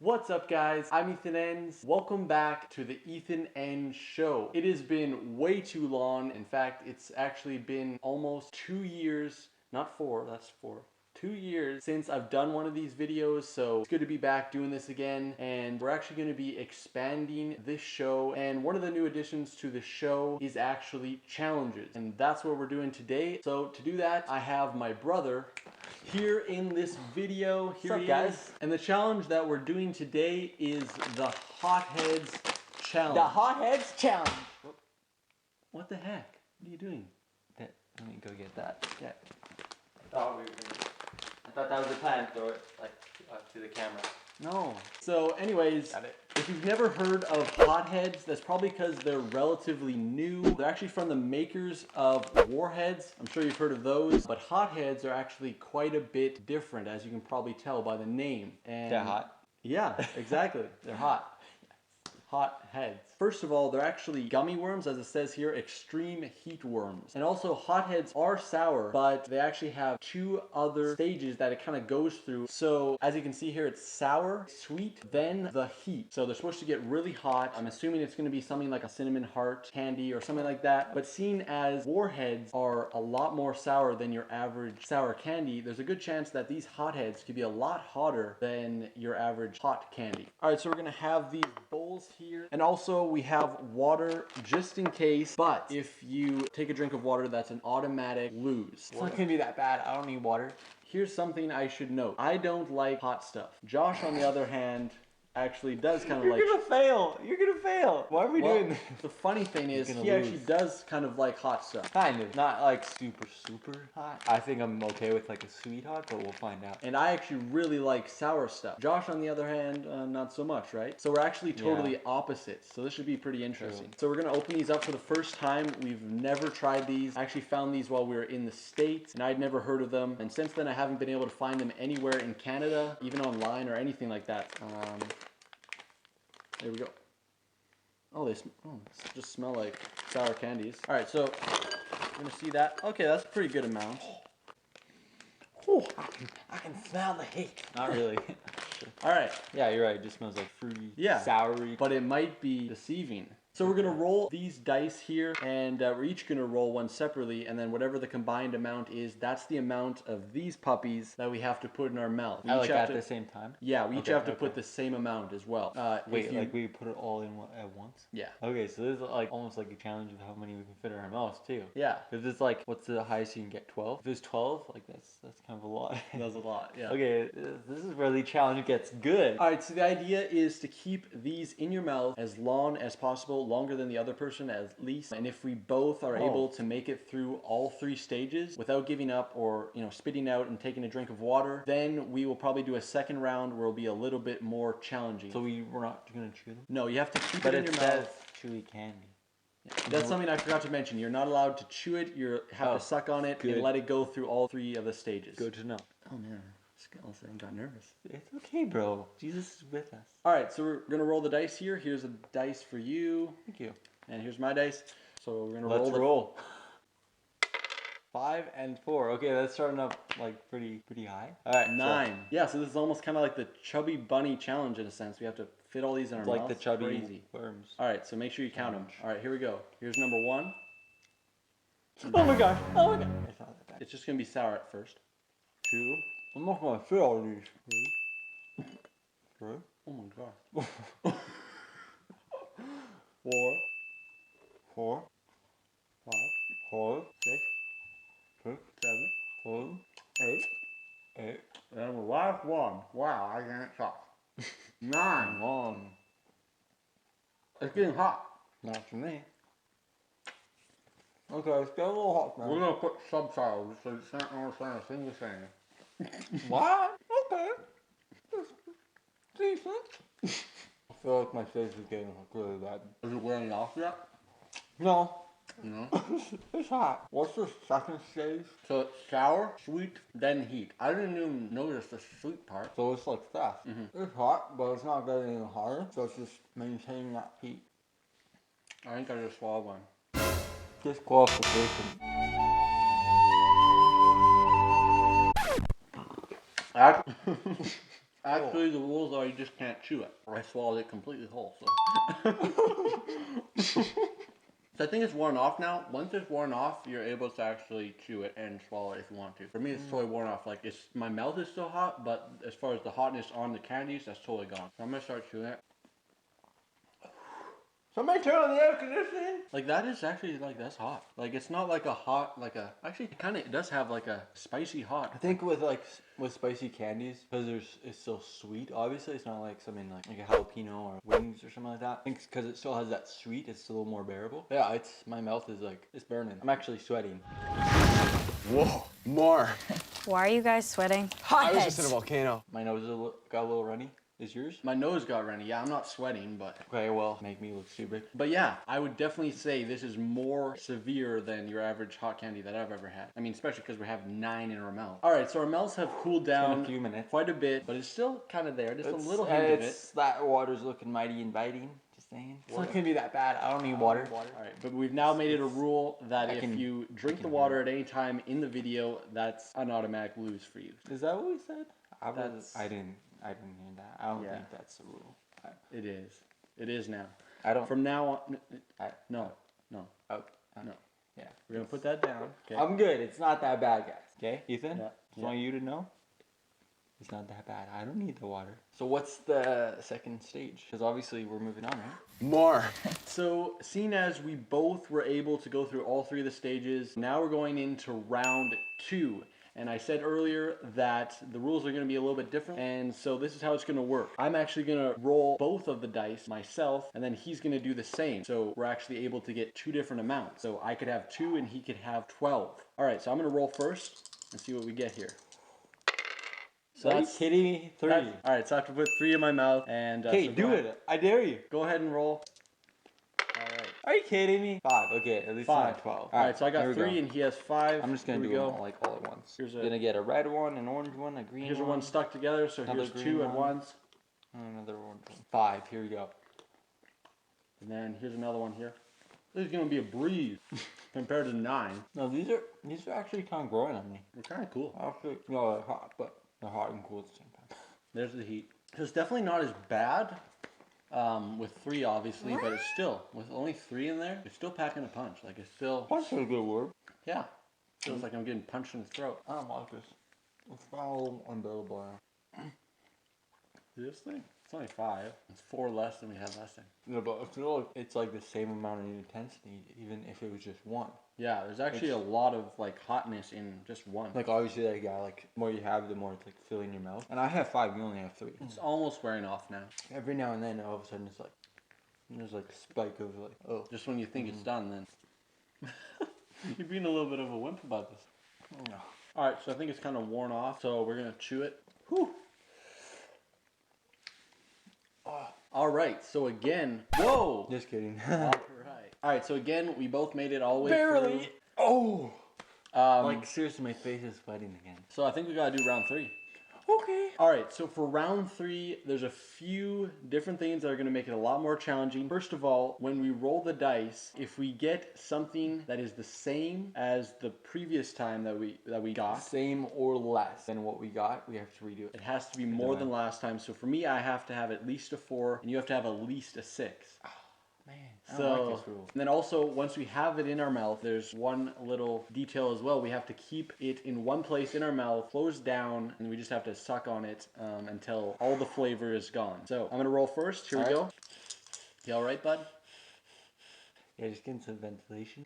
What's up, guys? I'm Ethan Enns. Welcome back to the Ethan Enns Show. It has been way too long. In fact, it's actually been almost 2 years, not 4, that's 4. 2 years since I've done one of these videos, so it's good to be back doing this again. And we're actually going to be expanding this show, and one of the new additions to the show is actually challenges, and that's what we're doing today. So to do that, I have my brother here in this video. Here he is. And the challenge that we're doing today is the Hotheads challenge. The Hotheads challenge. What the heck? What are you doing? Let me go get that. Yeah. I thought that was the plan. Throw it like to the camera. No. So anyways, Got it. if you've never heard of Hotheads, that's probably because they're relatively new. They're actually from the makers of Warheads. I'm sure you've heard of those. But Hotheads are actually quite a bit different, as you can probably tell by the name. And They're hot. yeah, exactly. They're hot. Hotheads. First of all, they're actually gummy worms, as it says here, extreme heat worms. And also, hotheads are sour, but they actually have 2 other stages that it kind of goes through. So, as you can see here, it's sour, sweet, then the heat. So they're supposed to get really hot. I'm assuming it's going to be something like a cinnamon heart candy or something like that. But seeing as warheads are a lot more sour than your average sour candy, there's a good chance that these hotheads could be a lot hotter than your average hot candy. All right, so we're going to have these bowls here. And also, we have water just in case, but if you take a drink of water, that's an automatic lose. It's not gonna be that bad. I don't need water. Here's something I should note. I don't like hot stuff. Josh, on the other hand, actually does kind of like... You're gonna fail. You're gonna fail. Why are we doing this? The funny thing is, he lose. actually does kind of like hot stuff. Kind of. Not like super hot. I think I'm okay with like a sweet hot, but we'll find out. And I actually really like sour stuff. Josh, on the other hand, not so much, right? So we're actually totally opposites. So this should be pretty interesting. So we're gonna open these up for the first time. We've never tried these. I actually found these while we were in the States, and I'd never heard of them. And since then, I haven't been able to find them anywhere in Canada, even online or anything like that. There we go. Oh, they just smell like sour candies. All right, so we're gonna see that. Okay, that's a pretty good amount. Oh, I can smell the heat. Not really. All right. Yeah, you're right. It just smells like fruity, Yeah, soury. but it might be deceiving. So we're gonna roll these dice here, and we're each gonna roll one separately, and then whatever the combined amount is, that's the amount of these puppies that we have to put in our mouth. We Like each have at to, the same time? yeah, we each have to put the same amount as well. Wait, like we put it all in at once? Yeah. Okay, so this is like almost like a challenge of how many we can fit in our mouths too. Yeah. Because it's like, what's the highest you can get? 12? If it's 12, like that's kind of a lot. That's a lot, yeah. Okay, this is where the challenge gets good. All right, so the idea is to keep these in your mouth as long as possible, longer than the other person at least. And if we both are able to make it through all 3 stages without giving up or, spitting out and taking a drink of water, then we will probably do a second round where it'll be a little bit more challenging. So we're not gonna chew them? No, you have to keep But it in your mouth. chewy candy. That's something I forgot to mention. You're not allowed to chew it. You have to suck on it and let it go through all 3 of the stages. Good to know. Oh man, I got nervous. It's okay, bro. Jesus is with us. All right, so we're gonna roll the dice here. Here's a dice for you. Thank you. And here's my dice. So we're gonna roll. 5 and 4. Okay, that's starting up like pretty high. All right, 9. So yeah, so this is almost kind of like the chubby bunny challenge in a sense. We have to fit all these in our mouth. Like the chubby Crazy. worms. All right, so make sure you count them. All right, here we go. Here's number 1. Oh my gosh! Oh my god! It's not that bad. It's just gonna be sour at first. 2. I'm not gonna fit all these. 3. Oh my god. 4. 5. 5. 6. 6. 7. 7. 8. 8. And the last one. Wow, I can't talk. 9. 1. It's getting hot. Not for me. Okay, it's getting a little hot now. We're gonna put subtitles so you can't understand a thing you're saying. What? Okay. Decent. I feel like my face is getting really bad. Is it wearing off yet? No. No. It's hot. What's the second stage? So it's sour, sweet, then heat. I didn't even notice the sweet part. So it's like fast. It's hot, but it's not getting any hotter. So it's just maintaining that heat. I think I just swallowed one. Disqualification. Actually, the rules are you just can't chew it. I swallowed it completely whole, so. So I think it's worn off now. Once it's worn off, you're able to actually chew it and swallow it if you want to. For me, it's totally worn off. Like, my mouth is still hot, but as far as the hotness on the candies, that's totally gone. So I'm gonna start chewing it. Somebody turn on the air conditioning. Like, that is actually, like, that's hot. Like, it's not like a hot, like a, actually it kind of does have like a spicy hot. I think with spicy candies, because it's still sweet, obviously it's not like something like a jalapeno or wings or something like that. I think because it still has that sweet, it's a little more bearable. Yeah, my mouth is like, it's burning. I'm actually sweating. Whoa, more. Why are you guys sweating? I was just in a volcano. My nose got a little runny. Is yours? My nose got runny. Yeah, I'm not sweating, but... Okay, well, make me look stupid. But yeah, I would definitely say this is more severe than your average hot candy that I've ever had. I mean, especially because we have 9 in our mouth. Alright, so our mouths have cooled down a few minutes. quite a bit, but it's still kind of there. Just a little hint of it. That water's looking mighty inviting. Just saying. It's not gonna be that bad. I don't need water. Alright, but we've now made it a rule that if you drink the water at any time in the video, that's an automatic lose for you. Is that what we said? I didn't hear that. I don't think that's the rule. It is. It is now. I don't. From now on... No. Oh, No. Yeah. We're going to put that down. Okay. I'm good. It's not that bad, guys. Okay, Ethan? Yeah. Just want you to know. It's not that bad. I don't need the water. So what's the second stage? Because obviously we're moving on, right? More. So, seeing as we both were able to go through all 3 of the stages, now we're going into round 2. And I said earlier that the rules are going to be a little bit different, and so this is how it's going to work. I'm actually going to roll both of the dice myself, and then he's going to do the same. So we're actually able to get 2 different amounts. So I could have 2 and he could have 12. Alright, so I'm going to roll first and see what we get here. So Are you kidding me? 3. Alright, so I have to put 3 in my mouth, and... Okay, so do it. I dare you. Go ahead and roll. Alright. Are you kidding me? 5. Okay, at least 5. not 12. Alright, so I got here we 3 go. and he has 5. I'm just gonna Here do we them go. all at once. Here's Gonna get a red one, an orange one, a green Here's one. one stuck together, so Another here's green 2 at one. once. Another one. 5. Here we go. And then here's another one here. This is gonna be a breeze compared to 9. No, these are actually kind of growing on me. They're kind of cool. Actually, no, they're hot, but they're hot and cool at the same time. There's the heat. So it's definitely not as bad with 3, obviously, but it's still, with only 3 in there, it's still packing a punch. Like, it's still... Punch is a good word. Yeah. Feels like I'm getting punched in the throat. I don't like this. It's not a little unbearable now. This thing? It's only 5. It's 4 less than we had last time. No, but I feel like it's like the same amount of intensity, even if it was just 1. Yeah, there's actually a lot of, like, hotness in just 1. Like, obviously, like, yeah, like, the more you have, the more it's, like, filling your mouth. And I have 5, you only have 3. It's almost wearing off now. Every now and then, all of a sudden, it's like, there's, like, a spike of, like, oh. Just when you think it's done, then... You're being a little bit of a wimp about this. No. Alright, so I think it's kind of worn off, so we're going to chew it. Whew! Alright, so again... Whoa! Just kidding. Alright, so again, we both made it all the way Barely. through. Oh! Um, Like, seriously, my face is sweating again. so I think we gotta do round 3. Okay. Alright, so for round 3, there's a few different things that are going to make it a lot more challenging. First of all, when we roll the dice, if we get something that is the same as the previous time that we got, Same or less than what we got, we have to redo it. it has to be more than last time. So for me, I have to have at least a 4, and you have to have at least a 6. Man, I So, don't like this rule. and then also, once we have it in our mouth, there's one little detail as well. We have to keep it in one place in our mouth, closed down, and we just have to suck on it until all the flavor is gone. So, I'm going to roll first. Here we go. You all right, bud? Yeah, just getting some ventilation.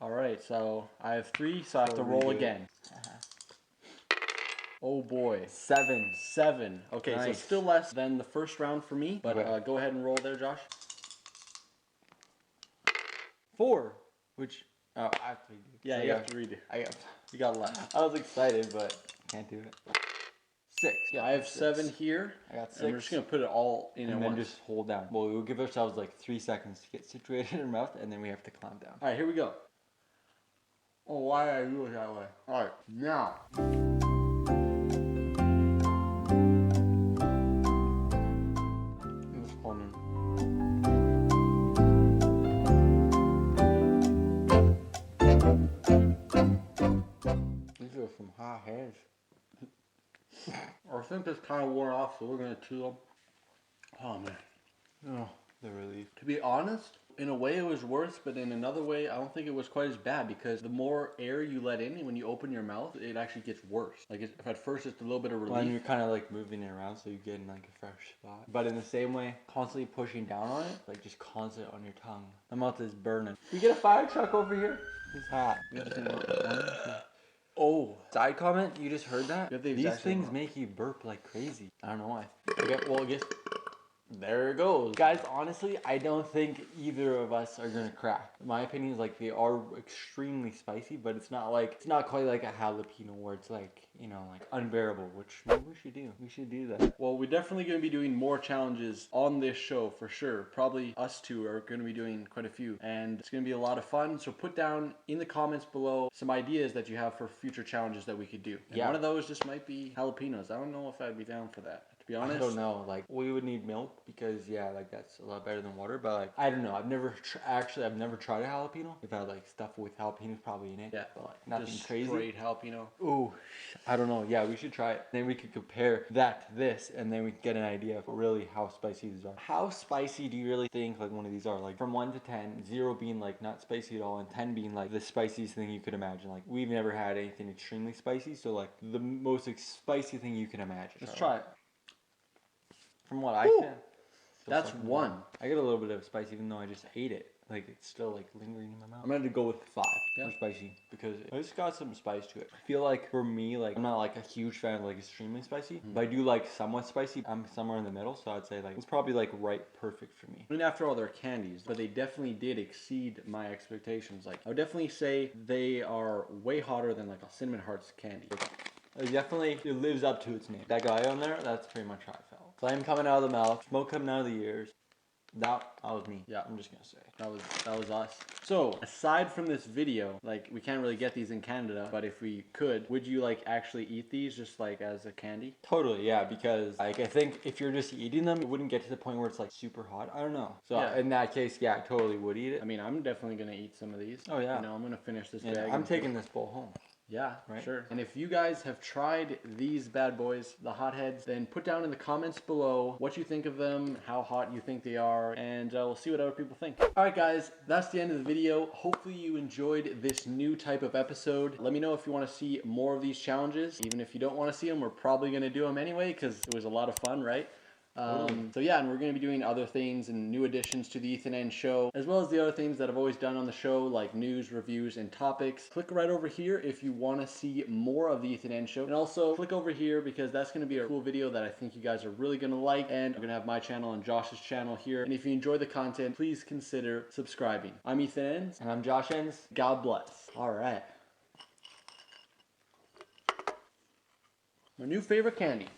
All right, so I have 3, so I have to roll again. Oh boy. 7. 7. Okay, so Nice. still less than the first round for me, but Okay. go ahead and roll there, Josh. 4. Which, oh, I have to redo. Yeah, So you have to redo. You got less. I was excited, but can't do it. 6. Yeah, I have 7 here. I got 6. And we're just going to put it all in and at then once. just hold down. Well, we'll give ourselves like 3 seconds to get situated in our mouth, and then we have to clamp down. All right, here we go. Oh, why did I do it that way? All right, now. It's coming. These are some hot heads. Our think it's kind of worn off, so we're gonna chew them. Oh man. Oh, the relief. To be honest, in a way it was worse, but in another way, I don't think it was quite as bad because the more air you let in when you open your mouth, it actually gets worse. Like if at first it's a little bit of relief. When you're kind of like moving it around so you get in like a fresh spot. But in the same way, constantly pushing down on it, like just constant on your tongue. My mouth is burning. We get a fire truck over here. It's hot. Oh, side comment, you just heard that? These things make you burp like crazy. I don't know why. Okay, well, I guess there it goes. Guys, honestly, I don't think either of us are gonna crack. My opinion is like they are extremely spicy, but it's not quite like a jalapeno where it's like, you know, like unbearable, which maybe we should do. We should do that. Well, we're definitely going to be doing more challenges on this show for sure. Probably us two are going to be doing quite a few, and it's going to be a lot of fun. So put down in the comments below some ideas that you have for future challenges that we could do. And one of those just might be jalapenos. I don't know if I'd be down for that. To be honest, I don't know. Like, we would need milk because like that's a lot better than water. But like, I don't know. I've never tried a jalapeno. We've had like stuff with jalapenos probably in it. Yeah, but like nothing just crazy. Straight jalapeno. Ooh, I don't know. Yeah, we should try it. Then we could compare that to this, and then we could get an idea of really how spicy these are. How spicy do you really think like one of these are? Like from 1 to 10, 0 being like not spicy at all, and 10 being like the spiciest thing you could imagine. Like we've never had anything extremely spicy, so like the most spicy thing you can imagine. Let's try it. From what I can. That's one. I get a little bit of spice even though I just ate it. Like it's still like lingering in my mouth. I'm gonna go with 5 for spicy because it's got some spice to it. I feel like for me, like I'm not like a huge fan of like extremely spicy, but I do like somewhat spicy. I'm somewhere in the middle, so I'd say like it's probably like right perfect for me. I mean, after all, they're candies, but they definitely did exceed my expectations. Like I would definitely say they are way hotter than like a Cinnamon Hearts candy. It lives up to its name. That guy on there, that's pretty much how I felt. Flame coming out of the mouth, smoke coming out of the ears. That was me. Yeah, I'm just gonna say. That was us. So, aside from this video, like we can't really get these in Canada, but if we could, would you like actually eat these just like as a candy? Totally, yeah, because like I think if you're just eating them, it wouldn't get to the point where it's like super hot. I don't know. So in that case, yeah, I totally would eat it. I mean, I'm definitely gonna eat some of these. Oh yeah. You know, I'm gonna finish this and bag. I'm taking this bowl home. Yeah, right? Sure. And if you guys have tried these bad boys, the Hotheads, then put down in the comments below what you think of them, how hot you think they are, and we'll see what other people think. Alright guys, that's the end of the video. Hopefully you enjoyed this new type of episode. Let me know if you want to see more of these challenges. Even if you don't want to see them, we're probably going to do them anyway because it was a lot of fun, right? So yeah, and we're going to be doing other things and new additions to the Ethan N Show, as well as the other things that I've always done on the show, like news, reviews, and topics. Click right over here if you want to see more of the Ethan N Show, and also click over here because that's going to be a cool video that I think you guys are really going to like, and we're going to have my channel and Josh's channel here, and if you enjoy the content, please consider subscribing. I'm Ethan N. And I'm Josh N. God bless. Alright. My new favorite candy.